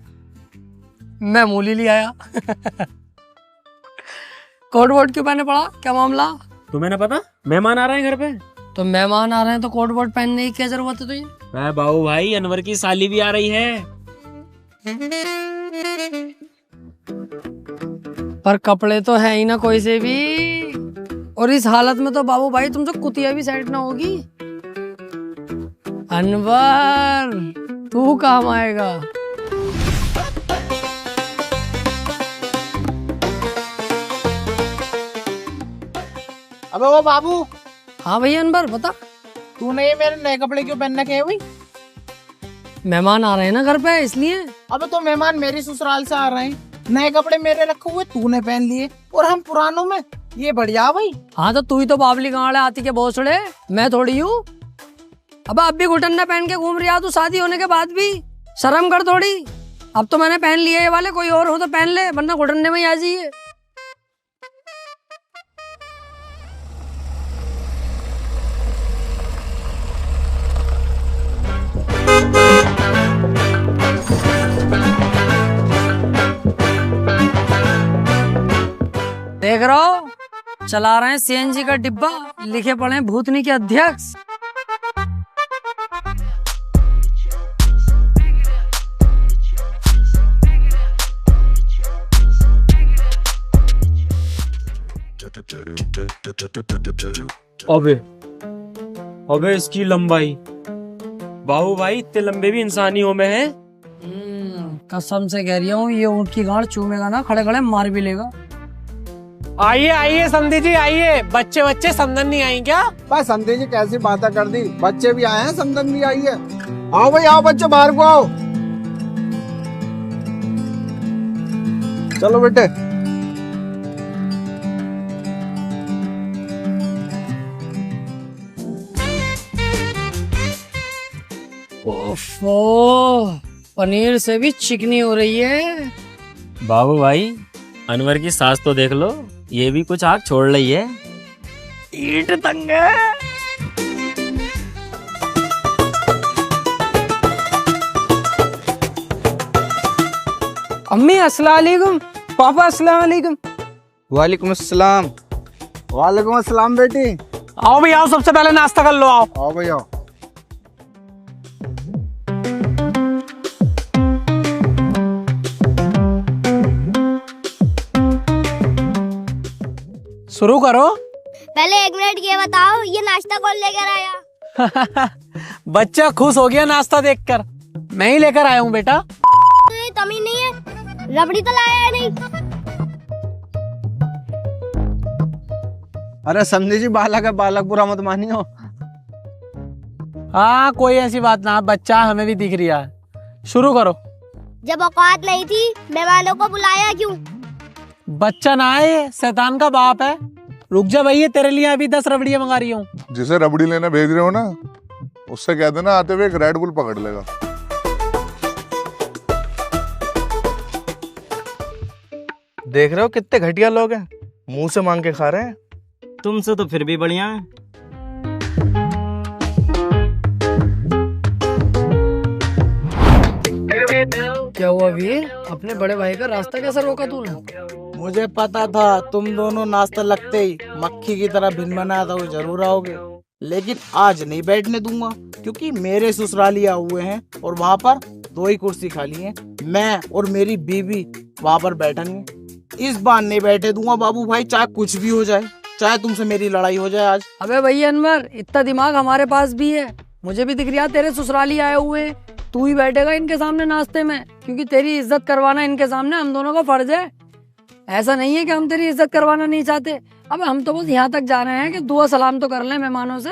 मैं मूली ले आया। कोट वोट क्यों पहने पड़ा, क्या मामला? तुम्हें ना पता मेहमान आ रहे हैं घर पे? तो मेहमान आ रहे हैं तो कोट वोट पहनने की क्या जरूरत है तुझे? मैं बाबू भाई, अनवर की साली भी आ रही है। पर कपड़े तो है ही ना कोई से भी, और इस हालत में तो बाबू भाई तुमसे कुतिया भी सेट ना होगी। अनवर तू काम आएगा। अबे वो बाबू, हाँ भैया अनवर बता। तूने ये मेरे नए कपड़े क्यों पहन रखे हैं भाई? मेहमान आ रहे हैं ना घर पे, इसलिए। अबे तो मेहमान मेरी ससुराल से आ रहे हैं, नए कपड़े मेरे रखे हुए तूने पहन लिए और हम पुरानों में, ये बढ़िया भाई। हाँ तो तू ही तो बाबली गाँव आती के भोसड़े, मैं थोड़ी हूँ। अब भी घुटन्ना पहन के घूम रही तू शादी होने के बाद भी, शर्म कर थोड़ी। अब तो मैंने पहन लिए ये वाले, कोई और हो तो पहन ले, वरना घुटन्ने में ही आ जाइए। देख रहा हो, चला रहे हैं सीएनजी का डिब्बा, लिखे पड़े हैं भूतनी के अध्यक्ष। अबे इसकी लंबाई, बाबू भाई इतने लंबे भी इंसानियों में है। कसम से कह रही हूँ, ये ऊँट की गांड चूमेगा ना, खड़े खड़े मार भी लेगा। आइए आइए समधी जी आइए, बच्चे बच्चे समधन नहीं आई क्या? बस समधी जी कैसी बातें कर दी, बच्चे भी आए हैं, समधन भी आई है। आओ भाई आओ बच्चे, बाहर को आओ। चलो बेटे। ओफो, पनीर से भी चिकनी हो रही है। बाबू भाई अनवर की सास तो देख लो, ये भी कुछ आग छोड़ रही है। ईट तंग है। अम्मी अस्सलाम वालेकुम, पापा अस्सलाम वालेकुम। वालेकुम अस्सलाम। वालेकुम अस्सलाम बेटी। आओ भाई आओ, सबसे पहले नाश्ता कर लो, आओ। आओ भाई आओ। शुरू करो। पहले 1 मिनट ये बताओ, ये नाश्ता कौन लेकर आया? बच्चा खुश हो गया नाश्ता देखकर, मैं ही लेकर आया हूँ बेटा। तुझे तमीज नहीं है, रबड़ी तो लाया है नहीं। अरे समझी जी, बालक है बालक, बुरा मत मानियो। हाँ कोई ऐसी बात ना, बच्चा हमें भी दिख रहा है। शुरू करो। जब औकात नहीं थी, मेहमानों को बुलाया क्यों? बच्चा ना आए, शैतान का बाप है। रुक जा भैया, तेरे लिए अभी 10 रबड़ियाँ मंगा रही हूँ। जिसे रबड़ी लेने भेज रहे हो ना, उससे कह देना आते हुए एक रेड बुल पकड़ लेगा। देख रहे हो कितने घटिया लोग हैं, मुंह से मांग के खा रहे हैं। तुमसे तो फिर भी बढ़िया है। क्या हुआ भी, अपने बड़े भाई का रास्ता कैसे रोका तूने? मुझे पता था तुम दोनों नाश्ता लगते ही मक्खी की तरह भिनभिना था वो जरूर आओगे, लेकिन आज नहीं बैठने दूंगा, क्योंकि मेरे ससुराली आए हुए हैं और वहाँ पर 2 ही कुर्सी खाली है। मैं और मेरी बीवी वहाँ पर बैठेंगे, इस बार नहीं बैठे दूंगा बाबू भाई, चाहे कुछ भी हो जाए, चाहे तुमसे मेरी लड़ाई हो जाए आज। अबे भैया अनवर, इतना दिमाग हमारे पास भी है, मुझे भी दिख रहा तेरे ससुराली आए हुए हैं, तू ही बैठेगा इनके सामने नाश्ते में, क्योंकि तेरी इज्जत करवाना इनके सामने हम दोनों का फर्ज है। ऐसा नहीं है कि हम तेरी इज्जत करवाना नहीं चाहते। अब हम तो बस यहाँ तक जा रहे हैं कि दुआ सलाम तो कर लें मेहमानों से,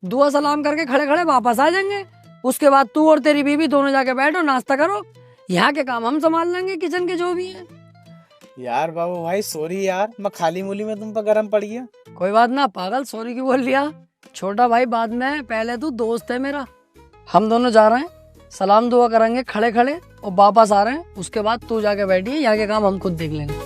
दुआ सलाम करके खड़े खड़े वापस आ जाएंगे। उसके बाद तू और तेरी बीवी दोनों जाके बैठो, नाश्ता करो, यहाँ के काम हम संभाल लेंगे, किचन के जो भी है। यार बाबू भाई सॉरी यार, मैं खाली मूली में तुम पर गर्म पड़ गया। कोई बात ना पागल, सॉरी क्यों बोल लिया? छोटा भाई बाद में, पहले तू दोस्त है मेरा। हम दोनों जा रहे हैं, सलाम दुआ करेंगे खड़े खड़े और वापस आ रहे हैं। उसके बाद तू जाके बैठिए, यहाँ के काम हम खुद देख लेंगे।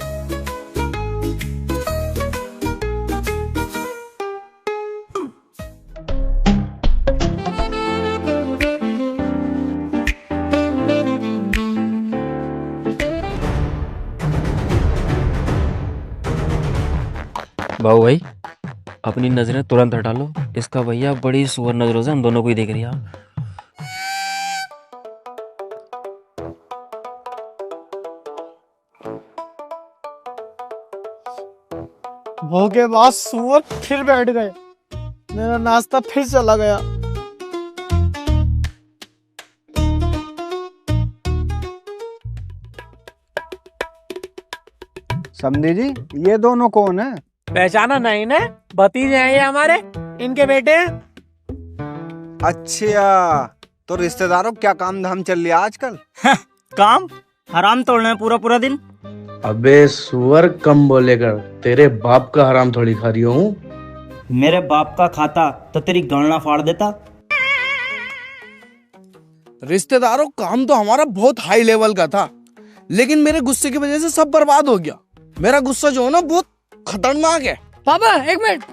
बाबू भाई अपनी नजरें तुरंत हटा लो, इसका भैया बड़ी सुअर नजरों से हम दोनों को ही देख रही है। भोगे बाद सुअर फिर बैठ गए, मेरा नाश्ता फिर चला गया। समझी जी, ये दोनों कौन है? पहचाना नहीं ने? भतीजे हैं ये हमारे, इनके बेटे हैं। अच्छा, तो रिश्तेदारों क्या काम धाम चल रहा आजकल? काम हराम तोड़ना है पूरा पूरा दिन। अबे सुअर कम बोलेगा, तेरे बाप का हराम थोड़ी खा रही हूँ। मेरे बाप का खाता तो तेरी गणना फाड़ देता। रिश्तेदारों, काम तो हमारा बहुत हाई लेवल का था, लेकिन मेरे गुस्से की वजह से सब बर्बाद हो गया। मेरा गुस्सा जो है ना बहुत खतरनाक है। पापा एक मिनट,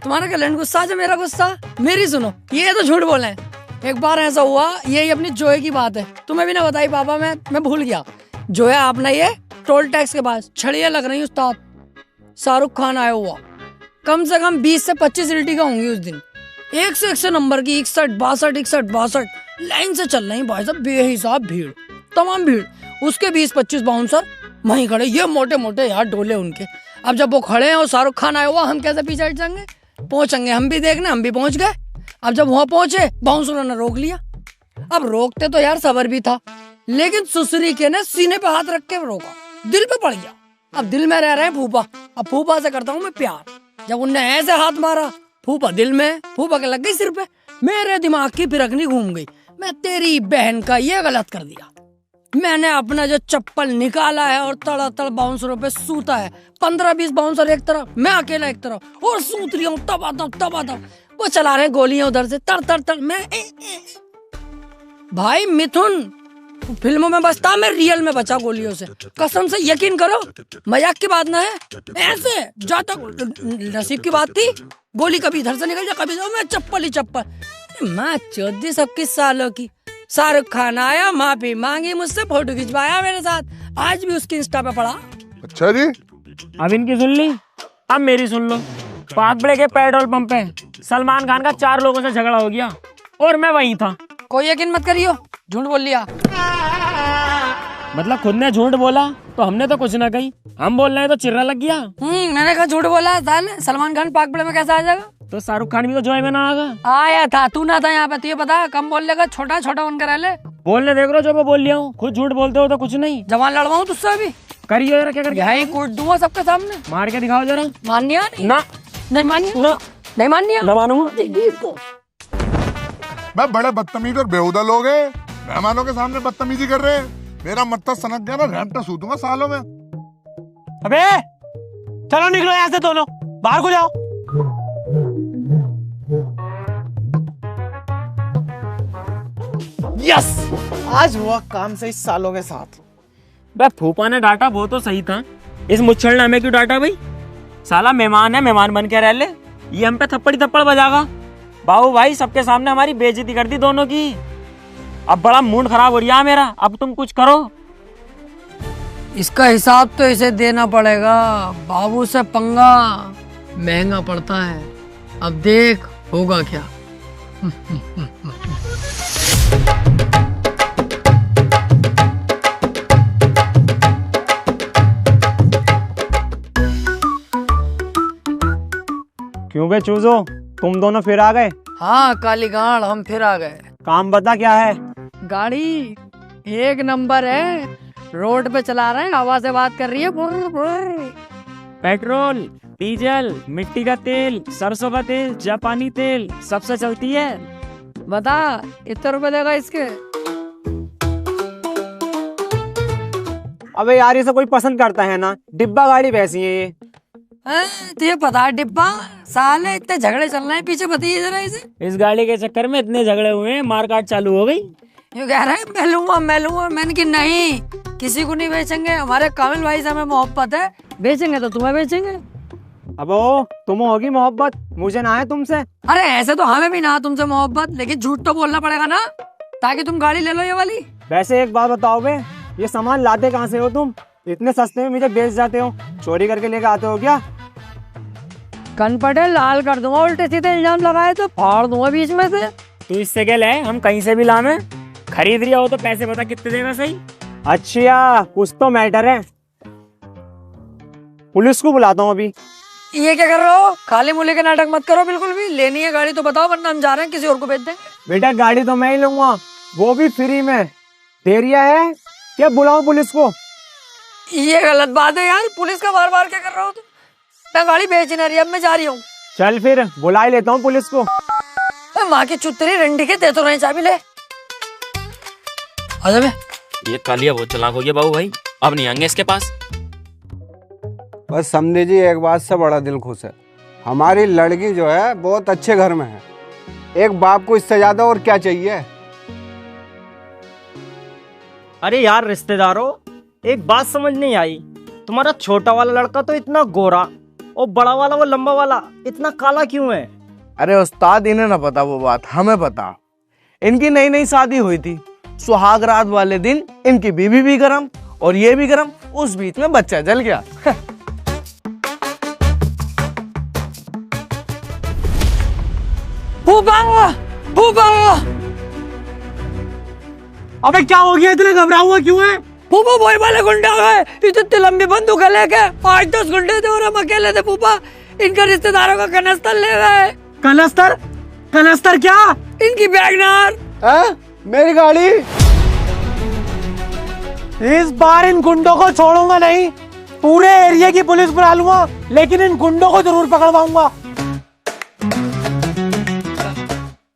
तुम्हारा कैलेंडर गुस्सा है, मेरा गुस्सा। मेरी सुनो, ये तो झूठ बोले हैं। एक बार ऐसा हुआ, यही अपनी जोए की बात है, तुम्हें भी ना बताई पापा, मैं भूल गया। जोया अपना ये टोल टैक्स के पास छड़ियाँ लग रही उस्ताद, शाहरुख खान आया हुआ, कम से कम 20 से 25 सीटी का होंगी उस दिन। 100 नंबर की 61 लाइन से चल रही भाई साहब, बेहिसाब भीड़, तमाम भीड़। उसके 20-25 बाउंसर वहीं खड़े, ये मोटे मोटे यार डोले उनके। अब जब वो खड़े हैं और शाहरुख खान आया हुआ, हम कैसे पीछे हट जाएंगे? पहुंचेंगे हम भी देखने, हम भी पहुंच गए। अब जब वहां पहुंचे, बाउंसरों ने रोक लिया। अब रोकते तो यार सबर भी था, लेकिन सुसरी के ने सीने पे हाथ रख के रोका, दिल पे पड़ गया। अब दिल में रह रहे हैं फूफा, अब फूफा से करता हूँ मैं प्यार। जब उनने ऐसे हाथ मारा, फूफा दिल में, फूफा के लग गई सिर पे। मेरे दिमाग की फिरकनी घूम गई, मैं तेरी बहन का ये गलत कर दिया। मैंने अपना जो चप्पल निकाला है और तड़ातड़ बाउंसरों पे सूता है। 15-20 बाउंसर एक तरफ, मैं अकेला एक तरफ, और सूत रही हूँ तब। वो चला रहे गोलियां उधर से, तर मैं भाई मिथुन फिल्मों में बचता, मैं रियल में बचा गोलियों से। कसम से यकीन करो, मजाक की बात ना है। ऐसे जाता नसीब की बात थी, गोली कभी इधर से निकल जाए, कभी मैं चप्पल ही चप्पल। मैं 14-21 सालों की, शाहरुख खान आया, माफी मांगी मुझसे, फोटो खिंचवाया मेरे साथ, आज भी उसकी इंस्टा पे पड़ा। अच्छा जी, अब इनकी सुन ली, अब मेरी सुन लो। पागबड़े के पेट्रोल पंप पे सलमान खान का 4 लोगों से झगड़ा हो गया और मैं वहीं था। कोई यकीन मत करियो, झूठ बोल लिया। मतलब खुद ने झूठ बोला तो हमने तो कुछ ना कही, हम बोल रहे हैं तो चिर्रा लग गया। मैंने कहा झूठ बोला, सलमान खान पागबड़े में कैसे आ जाएगा? तो शाहरुख खान भी तो जोए में ना आया था, तू ना था यहाँ पे, तुझे पता है, कम बोल लेगा, छोटा उनका रह ले। बोलने देख रहे हो, जो मैं बोल लिया हूँ, खुद झूठ बोलते हो तो कुछ नहीं। जवान लड़वाऊँ तुझसे अभी? करिए जरा, क्या करके यही कूट दूंगा सबके सामने, मार के दिखाओ जरा। मानिया ना, नहीं मानिया, नहीं मानिया, ना मानूंगा। मैं बड़े बदतमीज और बेहुदा लोग हैं, मेहमानों के सामने बदतमीजी कर रहे हैं। मेरा मत्ता सनक गया ना, रैंपटा सूतूंगा सालों में। अबे चलो निकलो यहाँ से दोनों, बाहर को जाओ। यस, आज हुआ काम से इस सालों के साथ। बे फूफा ने डांटा वो तो सही था, इस मुच्छल ने हमें क्यों डांटा भाई? साला मेहमान है, मेहमान बन के रह ले, ये हम पे थप्पड़ बजागा। बाबू भाई सबके सामने हमारी बेइज्जती कर दी दोनों की। अब बड़ा मूड खराब हो रहा है मेरा, अब तुम कुछ करो। इसका हिसाब तो इसे देना पड़ेगा, बाबू से पंगा महंगा पड़ता है। अब देख होगा क्या। क्यों बे चूजो, तुम दोनों फिर आ गए? हाँ काली गाड़, हम फिर आ गए। काम बता क्या है? गाड़ी एक नंबर है, रोड पे चला रहे हैं, हवा से बात कर रही है। पेट्रोल, डीजल, मिट्टी का तेल, सरसों का तेल, जापानी तेल, सबसे चलती है। बता इतने रुपए देगा इसके? अबे यार इसे कोई पसंद करता है ना, डिब्बा गाड़ी वैसी है ये। तुझे पता है डिब्बा? साले इतने झगड़े चल रहे हैं, पीछे बताइए जरा इसे। इस गाड़ी के चक्कर में इतने झगड़े हुए हैं, मारकाट चालू हो गई। ये कह रहा है मैं लूंगा। मैंने कि नहीं, किसी को नहीं बेचेंगे, हमारे कामिल भाई से हमें मोहब्बत है, बेचेंगे तो तुम्हें बेचेंगे। अब तुम होगी मोहब्बत, मुझे ना है तुमसे। अरे ऐसे तो हमें भी ना तुमसे मोहब्बत, लेकिन झूठ तो बोलना पड़ेगा ना, ताकि तुम गाड़ी ले लो ये वाली। वैसे एक बात बताओ बे, ये सामान लाते कहाँ से हो तुम? इतने सस्ते में मुझे बेच जाते हो, चोरी करके लेके आते हो क्या? कन पटे लाल कर दूंगा, उल्टे सीधे इल्जाम लगाए तो फाड़ दूंगा बीच में से। तू इससे क्या ले, हम कहीं से भी लामे। खरीद रिया हो तो पैसे बता कितने देगा सही। अच्छा कुछ तो मैटर है, पुलिस को बुलाता हूँ अभी। ये क्या कर रहे हो? खाली मूली के नाटक मत करो बिल्कुल भी। लेनी है गाड़ी तो बताओ, वरना हम जा रहे हैं, किसी और को भेज दें। बेटा गाड़ी तो मैं ही लूंगा, वो भी फ्री में। तेरिया है क्या, बुलाऊं पुलिस को? ये गलत बात है यार, पुलिस का बार बार क्या कर रहा हो तुम? मैं गाड़ी बेच नहीं रही, अब मैं जा रही हूँ। चल फिर बुला ही लेता हूँ पुलिस को। माँ की चुतरी रंडी के दे तो रहे, चाबी ले। आजा बे। ये कालिया बहुत चालाक हो गया बाबू भाई, अब नहीं आएंगे इसके पास। बस समझे जी, एक बात से बड़ा दिल खुश है, हमारी लड़की जो है बहुत अच्छे घर में है। एक बाप को इससे ज्यादा और क्या चाहिए। अरे यार रिश्तेदारों, एक बात समझ नहीं आई, तुम्हारा छोटा वाला लड़का तो इतना गोरा और बड़ा वाला वो लंबा वाला इतना काला क्यों है? अरे उस्ताद, इन्हें ना पता वो बात, हमें पता। इनकी नई नई शादी हुई थी, सुहाग रात वाले दिन इनकी बीवी भी गरम और ये भी गरम, उस बीच में बच्चा जल गया। फूफा, फूफा। अबे क्या हो गया, इतने घबरा हुआ क्यों है? फूफा वही वाले गुंडे आ गए, इतनी लंबी बंदूक लेके। 8-10 गुंडे थे और हम अकेले थे फूफा। इनका रिश्तेदारों का कनस्तर ले गए। कनस्तर? कनस्तर क्या? इनकी बैगनार। मेरी गाड़ी। इस बार इन गुंडों को छोड़ूंगा नहीं, पूरे एरिया की पुलिस बुला लूंगा, लेकिन इन गुंडों को जरूर पकड़वाऊंगा।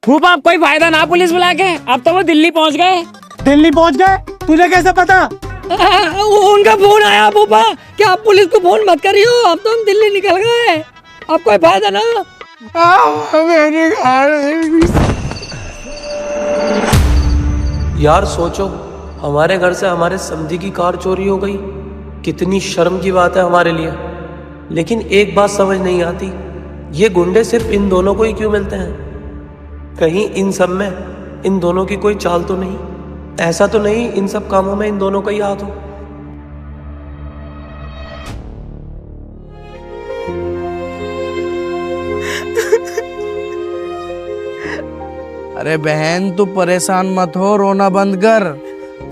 फूफा अब कोई फायदा ना पुलिस बुला के, अब तो वो दिल्ली पहुंच गए। दिल्ली पहुंच गए? तुझे कैसे पता? उनका फोन आया फूफा कि आप पुलिस को फोन मत करियो, अब तो हम दिल्ली निकल गए, अब कोई फायदा ना। यार सोचो, हमारे घर से हमारे समधी की कार चोरी हो गई, कितनी शर्म की बात है हमारे लिए। लेकिन एक बात समझ नहीं आती, ये गुंडे सिर्फ इन दोनों को ही क्यों मिलते हैं? कहीं इन सब में इन दोनों की कोई चाल तो नहीं? ऐसा तो नहीं इन सब कामों में इन दोनों का ही हाथ हो? अरे बहन तू परेशान मत हो, रोना बंद कर,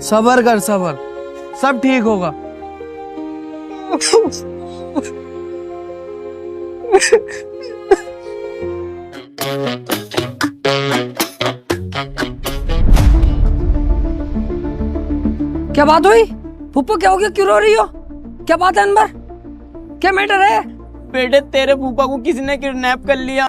सबर कर, सबर, सब ठीक होगा। क्या बात हुई फूफा, क्या हो गया, क्यों रो रही हो? क्या बात है अनवर, क्या मैटर है? बेटे तेरे फूफा को किसी ने किडनैप कर लिया।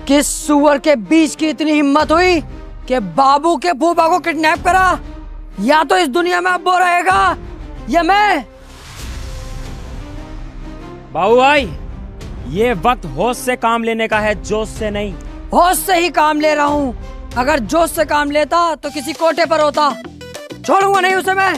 किस सुअर के बीच की इतनी हिम्मत हुई कि बाबू के फूफा को किडनैप करा? या तो इस दुनिया में अब वो रहेगा या मैं। बाबू भाई, ये वक्त होश से काम लेने का है, जोश से नहीं। होश से ही काम ले रहा हूँ, अगर जोश से काम लेता तो किसी कोटे पर होता, छोड़ूंगा नहीं उसे मैं।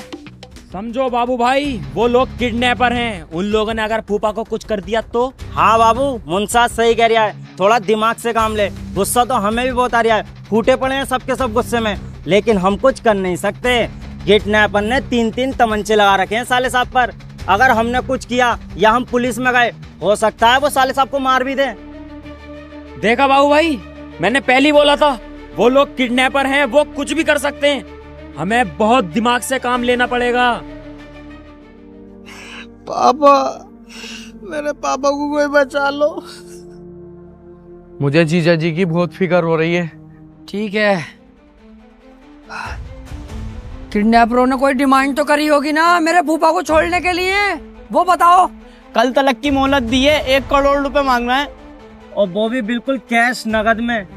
समझो बाबू भाई, वो लोग किडनैपर हैं, उन लोगों ने अगर फूफा को कुछ कर दिया तो। हाँ बाबू, मुंसाद सही कह रहा है, थोड़ा दिमाग से काम ले। गुस्सा तो हमें भी बहुत आ रहा है, फूटे पड़े हैं सबके सब गुस्से में, लेकिन हम कुछ कर नहीं सकते। किडनैपर ने 3-3 तमंचे लगा रखे हैं साले साहब पर। अगर हमने कुछ किया या हम पुलिस में गए, हो सकता है वो साले साहब को मार भी दे। देखा बाबू भाई, मैंने पहले ही बोला था, वो लोग किडनैपर हैं, वो कुछ भी कर सकते हैं। हमें बहुत दिमाग से काम लेना पड़ेगा। पापा, मेरे पापा को कोई बचा लो। मुझे जीजा जी की बहुत फिक्र हो रही है। ठीक है, किडनैपरों ने कोई डिमांड तो करी होगी ना मेरे फूफा को छोड़ने के लिए, वो बताओ। कल तलक की मोहलत दी है, 1 करोड़ रुपए मांगना है, और वो भी बिल्कुल कैश नगद में।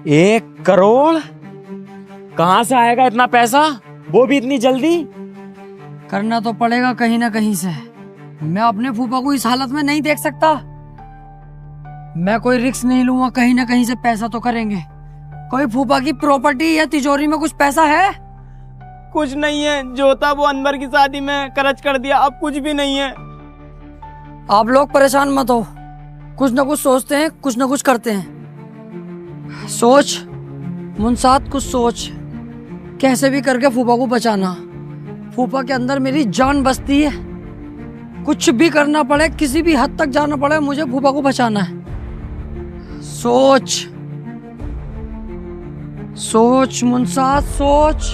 1 करोड़? कहाँ से आएगा इतना पैसा, वो भी इतनी जल्दी? करना तो पड़ेगा कहीं ना कहीं से। मैं अपने फूफा को इस हालत में नहीं देख सकता। मैं कोई रिस्क नहीं लूंगा, कहीं ना कहीं से पैसा तो करेंगे। कोई फूफा की प्रॉपर्टी या तिजोरी में कुछ पैसा है? कुछ नहीं है, जो था वो अनवर की शादी में खर्च कर दिया, अब कुछ भी नहीं है। आप लोग परेशान मत हो, कुछ ना कुछ सोचते हैं, कुछ ना कुछ करते हैं। सोच मुनसात, कुछ सोच, कैसे भी करके फूफा को बचाना। फूफा के अंदर मेरी जान बसती है, कुछ भी करना पड़े, किसी भी हद तक जाना पड़े, मुझे फूफा को बचाना है। सोच सोच मुनसात, सोच।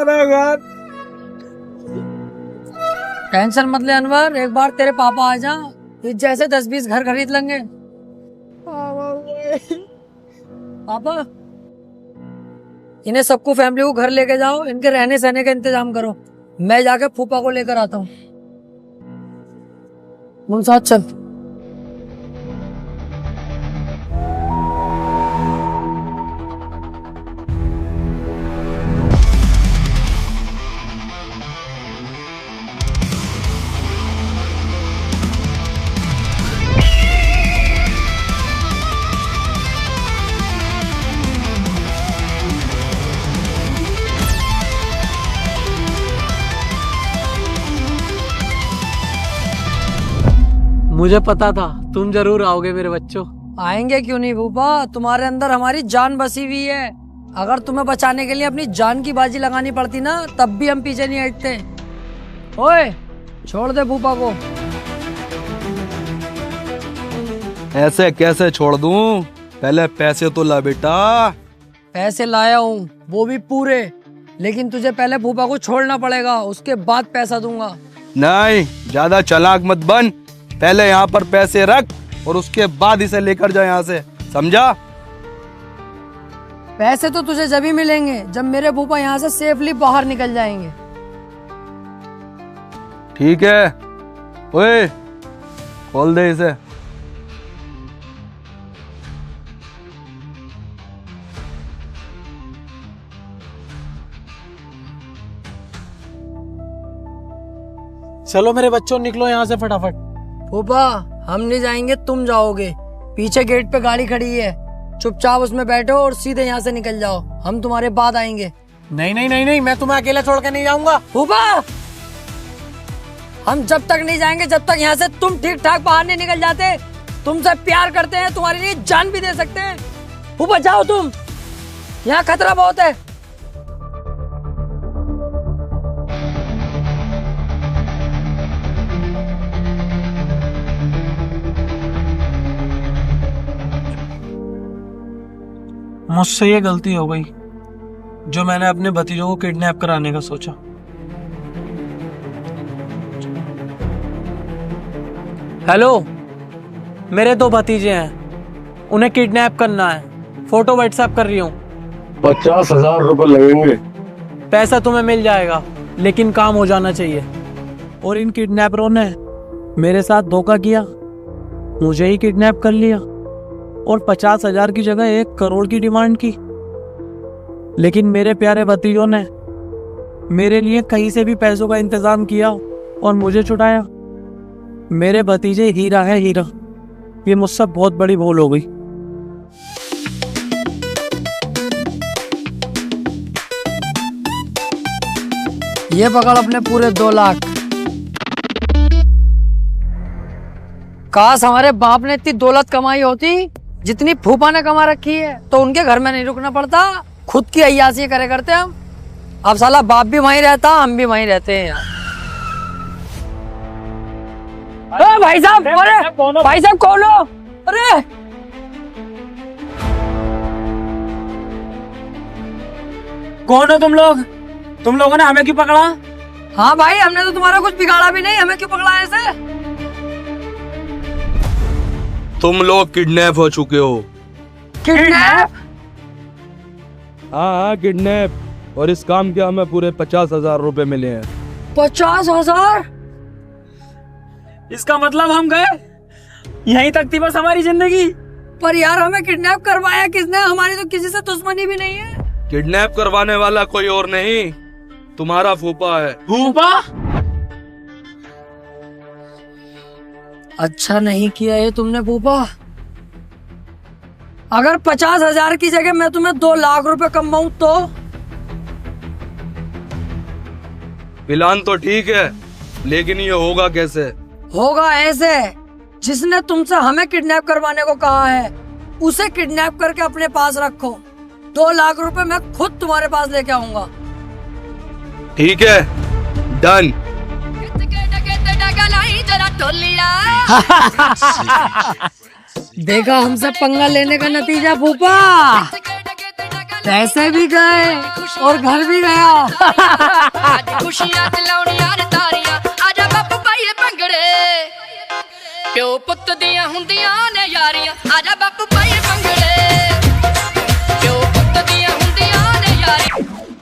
हमारा घर। टेंशन मत ले अनवर, एक बार तेरे पापा आ जा, इस जैसे 10-20 घर खरीद लेंगे। पापा, इन्हें सबको, फैमिली को घर लेके जाओ, इनके रहने सहने का इंतजाम करो, मैं जाके फूफा को लेकर आता हूँ। मुनसात चल। मुझे पता था तुम जरूर आओगे मेरे बच्चों। आएंगे क्यों नहीं फूफा, तुम्हारे अंदर हमारी जान बसी हुई है। अगर तुम्हें बचाने के लिए अपनी जान की बाजी लगानी पड़ती ना, तब भी हम पीछे नहीं हटते। ओए, छोड़ दे फूफा को। ऐसे कैसे छोड़ दूं? पहले पैसे तो ला बेटा। पैसे लाया हूँ, वो भी पूरे, लेकिन तुझे पहले फूफा को छोड़ना पड़ेगा, उसके बाद पैसा दूंगा। नहीं, ज्यादा चालाक मत बन। पहले यहाँ पर पैसे रख और उसके बाद इसे लेकर जा यहाँ से, समझा? पैसे तो तुझे जब ही मिलेंगे जब मेरे फूफा यहाँ से सेफली बाहर निकल जाएंगे। ठीक है, ओए खोल दे इसे। चलो मेरे बच्चों, निकलो यहाँ से फटाफट। फूफा, हम नहीं जाएंगे, तुम जाओगे। पीछे गेट पे गाड़ी खड़ी है, चुपचाप उसमें बैठो और सीधे यहाँ से निकल जाओ, हम तुम्हारे बाद आएंगे। नहीं नहीं नहीं नहीं, मैं तुम्हें अकेला छोड़ के नहीं जाऊंगा। फूफा, हम जब तक नहीं जाएंगे जब तक यहाँ से तुम ठीक ठाक बाहर नहीं निकल जाते। तुमसे प्यार करते हैं, तुम्हारे लिए जान भी दे सकते हैं। फूफा जाओ तुम, यहाँ खतरा बहुत है। मुझसे ये गलती हो गई जो मैंने अपने भतीजों को किडनैप कराने का सोचा। हेलो, मेरे 2 भतीजे हैं, उन्हें किडनैप करना है। फोटो व्हाट्सएप कर रही हूँ। 50,000 रुपए लगेंगे। पैसा तुम्हें मिल जाएगा, लेकिन काम हो जाना चाहिए। और इन किडनैपरों ने मेरे साथ धोखा किया, मुझे ही किडनैप कर लिया और 50,000 की जगह 1 करोड़ की डिमांड की। लेकिन मेरे प्यारे भतीजों ने मेरे लिए कहीं से भी पैसों का इंतजाम किया और मुझे छुड़ाया। मेरे भतीजे हीरा है, हीरा। ये मुझसे बहुत बड़ी भूल हो गई। ये पकड़ अपने पूरे 2 लाख। काश हमारे बाप ने इतनी दौलत कमाई होती जितनी फूफा ने कमा रखी है, तो उनके घर में नहीं रुकना पड़ता, खुद की अय्यासी करे करते हम। अब साला बाप भी वहीं रहता, हम भी वहीं रहते हैं यार। भाई साहब, अरे भाई साहब कौन हो? अरे कौन हो तुम लोग? तुम लोगों ने हमें क्यों पकड़ा? हाँ भाई, हमने तो तुम्हारा कुछ बिगाड़ा भी नहीं, हमें क्यों पकड़ा ऐसे? तुम लोग किडनैप हो चुके हो। किडनैप? हाँ किडनैप, और इस काम के हमें पूरे 50,000 रुपए मिले हैं। 50,000? इसका मतलब हम गए, यहीं तक थी बस हमारी जिंदगी। पर यार हमें किडनैप करवाया किसने? हमारी तो किसी से दुश्मनी भी नहीं है। किडनैप करवाने वाला कोई और नहीं, तुम्हारा फूफा है। फूफा? अच्छा नहीं किया ये तुमने फूफा। अगर 50,000 की जगह मैं तुम्हें 2 लाख रुपए कमाऊं तो? प्लान तो ठीक है, लेकिन ये होगा कैसे? होगा ऐसे, जिसने तुमसे हमें किडनैप करवाने को कहा है उसे किडनैप करके अपने पास रखो। 2 लाख रुपए मैं खुद तुम्हारे पास लेके आऊंगा। ठीक है, डन। देखा हमसे पंगा लेने का नतीजा फूफा, पैसे भी गए और घर भी गया। खुशियां चलाउनी यार तारियां, आजा बापू पाइए भंगड़े, प्यो पुੱਤ ਦੀਆਂ ਹੁੰਦੀਆਂ ਨੇ ਯਾਰੀਆਂ, आजा बापू